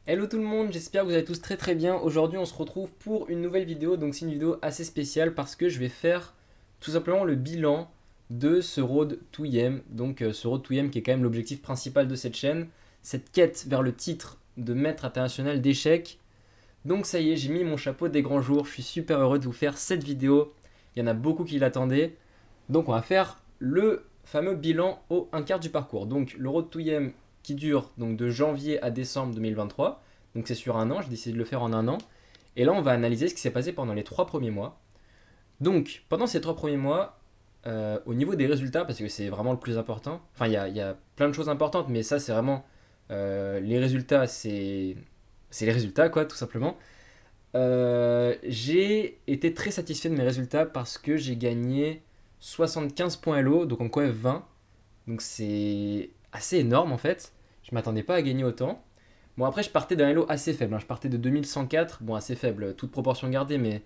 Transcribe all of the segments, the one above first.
Hello tout le monde, j'espère que vous allez tous très très bien. Aujourd'hui on se retrouve pour une nouvelle vidéo, donc c'est une vidéo assez spéciale parce que je vais faire tout simplement le bilan de ce Road to Yem. Donc ce Road to Yem qui est quand même l'objectif principal de cette chaîne, cette quête vers le titre de maître international d'échecs. Donc ça y est, j'ai mis mon chapeau des grands jours, je suis super heureux de vous faire cette vidéo. Il y en a beaucoup qui l'attendaient. Donc on va faire le fameux bilan au un quart du parcours. Donc le Road to Yem qui dure donc de janvier à décembre 2023. Donc c'est sur un an, j'ai décidé de le faire en un an. Et là on va analyser ce qui s'est passé pendant les 3 premiers mois. Donc pendant ces 3 premiers mois, au niveau des résultats, parce que c'est vraiment le plus important, enfin il y a plein de choses importantes, mais ça c'est vraiment les résultats, c'est les résultats quoi tout simplement. J'ai été très satisfait de mes résultats parce que j'ai gagné 75 points LO, donc en quoi 20. Donc c'est assez énorme en fait. Je m'attendais pas à gagner autant. Bon après je partais d'un Elo assez faible, hein. Je partais de 2104, bon assez faible, toute proportion gardée, mais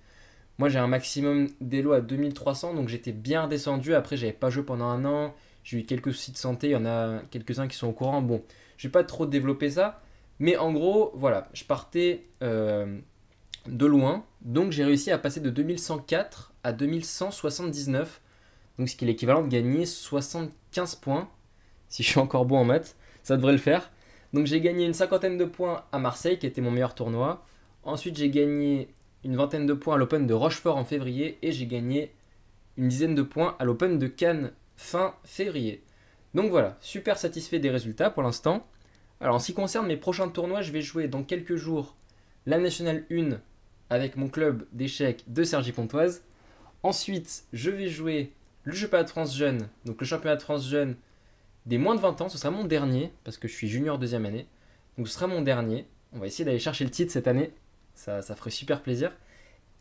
moi j'ai un maximum d'Elo à 2300, donc j'étais bien redescendu. Après j'avais pas joué pendant un an, j'ai eu quelques soucis de santé, il y en a quelques-uns qui sont au courant. Bon, je vais pas trop développer ça, mais en gros voilà, je partais de loin. Donc j'ai réussi à passer de 2104 à 2179. Donc ce qui est l'équivalent de gagner 75 points. Si je suis encore bon en maths, ça devrait le faire. Donc j'ai gagné une cinquantaine de points à Marseille, qui était mon meilleur tournoi. Ensuite j'ai gagné une vingtaine de points à l'Open de Rochefort en février. Et j'ai gagné une dizaine de points à l'Open de Cannes fin février. Donc voilà, super satisfait des résultats pour l'instant. Alors en ce qui concerne mes prochains tournois, je vais jouer dans quelques jours la Nationale 1 avec mon club d'échecs de Cergy-Pontoise. Ensuite, je vais jouer le championnat de France jeune, donc le championnat de France jeune des moins de 20 ans, ce sera mon dernier, parce que je suis junior deuxième année. Donc ce sera mon dernier. On va essayer d'aller chercher le titre cette année. Ça ferait super plaisir.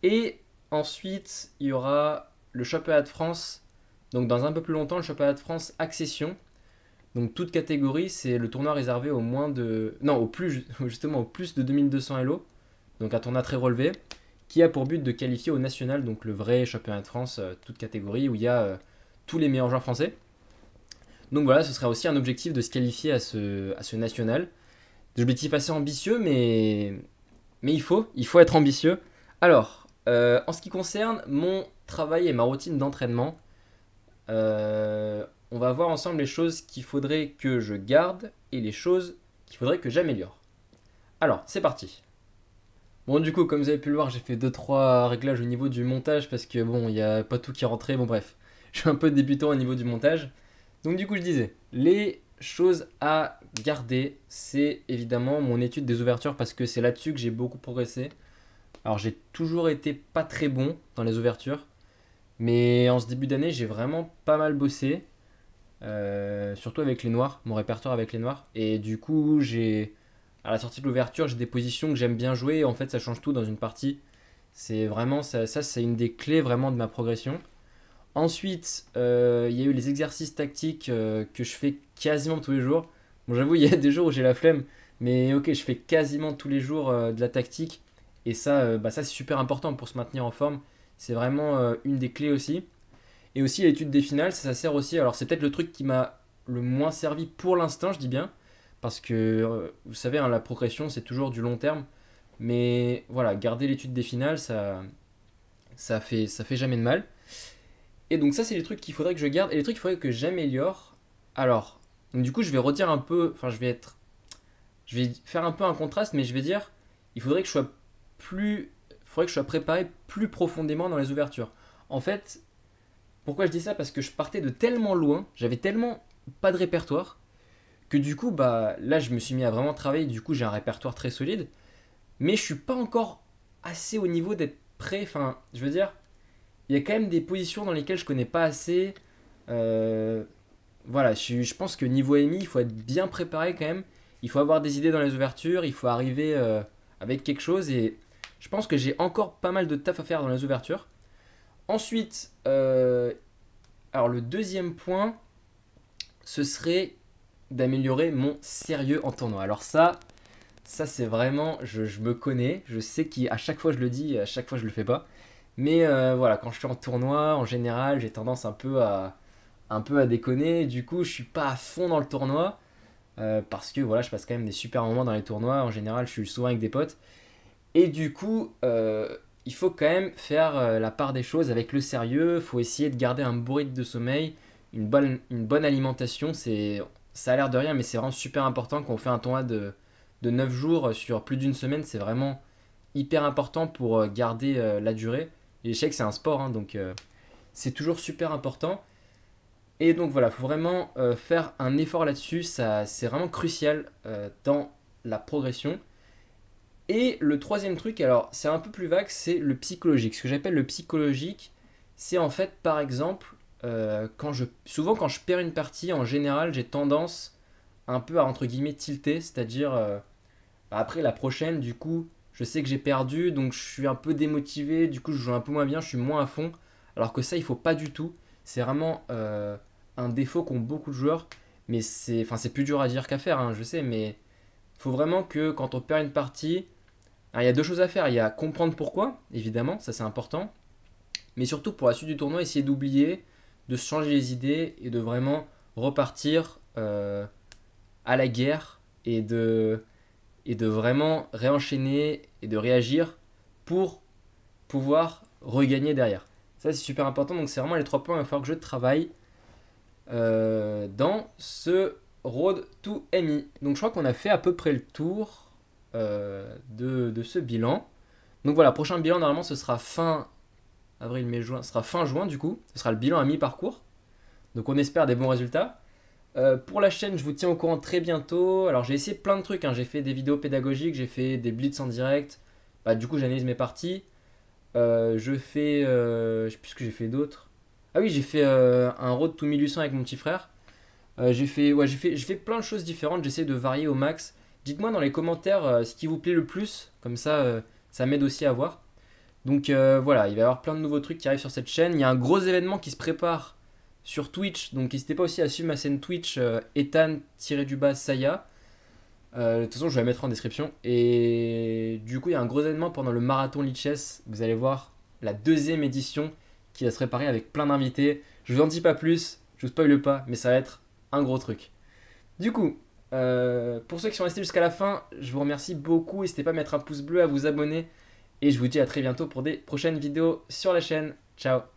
Et ensuite, il y aura le championnat de France. Donc dans un peu plus longtemps, le championnat de France Accession. Donc toute catégorie, c'est le tournoi réservé au moins de... Non, au plus, justement, au plus de 2200 Elo. Donc un tournoi très relevé, qui a pour but de qualifier au national, donc le vrai championnat de France, toute catégorie, où il y a tous les meilleurs joueurs français. Donc voilà, ce sera aussi un objectif de se qualifier à ce national. Des objectifs assez ambitieux, mais il faut être ambitieux. Alors, en ce qui concerne mon travail et ma routine d'entraînement, on va voir ensemble les choses qu'il faudrait que je garde et les choses qu'il faudrait que j'améliore. Alors, c'est parti. Bon, du coup, comme vous avez pu le voir, j'ai fait deux trois réglages au niveau du montage parce que bon, il n'y a pas tout qui est rentré. Bon, bref, je suis un peu débutant au niveau du montage. Donc, du coup, je disais, les choses à garder, c'est évidemment mon étude des ouvertures parce que c'est là-dessus que j'ai beaucoup progressé. Alors, j'ai toujours été pas très bon dans les ouvertures, mais en ce début d'année, j'ai vraiment pas mal bossé, surtout avec les noirs, mon répertoire avec les noirs. Et du coup, à la sortie de l'ouverture, j'ai des positions que j'aime bien jouer. Et en fait, ça change tout dans une partie. C'est vraiment ça, c'est une des clés vraiment de ma progression. Ensuite, il y a eu les exercices tactiques que je fais quasiment tous les jours. Bon, j'avoue, il y a des jours où j'ai la flemme, mais ok, je fais quasiment tous les jours de la tactique. Et ça, ça c'est super important pour se maintenir en forme. C'est vraiment une des clés aussi. Et aussi l'étude des finales, ça sert aussi. Alors c'est peut-être le truc qui m'a le moins servi pour l'instant, je dis bien, parce que vous savez, hein, la progression c'est toujours du long terme. Mais voilà, garder l'étude des finales, ça fait jamais de mal. Et donc ça c'est les trucs qu'il faudrait que je garde et les trucs qu'il faudrait que j'améliore. Alors, donc du coup je vais redire un peu, enfin je vais faire un peu un contraste, mais je vais dire, il faudrait que je sois préparé plus profondément dans les ouvertures. En fait, pourquoi je dis ça? Parce que je partais de tellement loin, j'avais tellement pas de répertoire, que du coup, bah là je me suis mis à vraiment travailler, du coup j'ai un répertoire très solide, mais je suis pas encore assez au niveau d'être prêt, enfin, je veux dire, il y a quand même des positions dans lesquelles je connais pas assez. Euh, voilà, je pense que niveau MI, il faut être bien préparé quand même. Il faut avoir des idées dans les ouvertures, il faut arriver avec quelque chose et je pense que j'ai encore pas mal de taf à faire dans les ouvertures. Ensuite, alors le deuxième point, ce serait d'améliorer mon sérieux en tournoi. Alors ça c'est vraiment, je me connais, je sais qu'à chaque fois je le dis, à chaque fois je le fais pas. Mais voilà, quand je suis en tournoi, en général, j'ai tendance un peu à déconner. Du coup, je suis pas à fond dans le tournoi. parce que voilà, je passe quand même des super moments dans les tournois. En général, je suis souvent avec des potes. Et du coup, il faut quand même faire la part des choses avec le sérieux. Il faut essayer de garder un beau rythme de sommeil, une bonne alimentation. Ça a l'air de rien, mais c'est vraiment super important quand on fait un tournoi de 9 jours sur plus d'une semaine. C'est vraiment hyper important pour garder la durée. Et l'échec, c'est un sport, hein, donc c'est toujours super important. Et donc voilà, il faut vraiment faire un effort là-dessus. C'est vraiment crucial dans la progression. Et le troisième truc, alors c'est un peu plus vague, c'est le psychologique. Ce que j'appelle le psychologique, c'est en fait par exemple, souvent quand je perds une partie, en général j'ai tendance un peu à entre guillemets tilter, c'est-à-dire après la prochaine, du coup je sais que j'ai perdu, donc je suis un peu démotivé, du coup je joue un peu moins bien, je suis moins à fond, alors que ça il faut pas du tout. C'est vraiment un défaut qu'ont beaucoup de joueurs, mais c'est plus dur à dire qu'à faire, hein, je sais, mais il faut vraiment que quand on perd une partie, alors, il y a deux choses à faire. Il y a comprendre pourquoi, évidemment, ça c'est important. Mais surtout pour la suite du tournoi, essayer d'oublier, de se changer les idées et de vraiment repartir à la guerre et de vraiment réenchaîner et de réagir pour pouvoir regagner derrière. Ça c'est super important. Donc c'est vraiment les 3 points qu'il va falloir que je travaille dans ce Road to MI. Donc je crois qu'on a fait à peu près le tour de ce bilan. Donc voilà, prochain bilan normalement ce sera fin avril, mai, juin, ce sera fin juin du coup. Ce sera le bilan à mi-parcours. Donc on espère des bons résultats. Pour la chaîne, je vous tiens au courant très bientôt. Alors j'ai essayé plein de trucs, hein. J'ai fait des vidéos pédagogiques, j'ai fait des blitz en direct. Bah, du coup j'analyse mes parties. Je sais plus ce que j'ai fait d'autre. Ah oui, j'ai fait un road to 1800 avec mon petit frère. J'ai fait plein de choses différentes, j'essaie de varier au max. Dites-moi dans les commentaires ce qui vous plaît le plus, comme ça m'aide aussi à voir. Donc voilà, il va y avoir plein de nouveaux trucs qui arrivent sur cette chaîne. Il y a un gros événement qui se prépare sur Twitch, donc n'hésitez pas aussi à suivre ma chaîne Twitch Ethan-Saya. De toute façon, je vais la mettre en description. Et du coup, il y a un gros événement pendant le marathon Lichess. Vous allez voir la deuxième édition qui va se préparer avec plein d'invités. Je vous en dis pas plus, je vous spoile pas, mais ça va être un gros truc. Du coup, pour ceux qui sont restés jusqu'à la fin, je vous remercie beaucoup. N'hésitez pas à mettre un pouce bleu, à vous abonner. Et je vous dis à très bientôt pour des prochaines vidéos sur la chaîne. Ciao!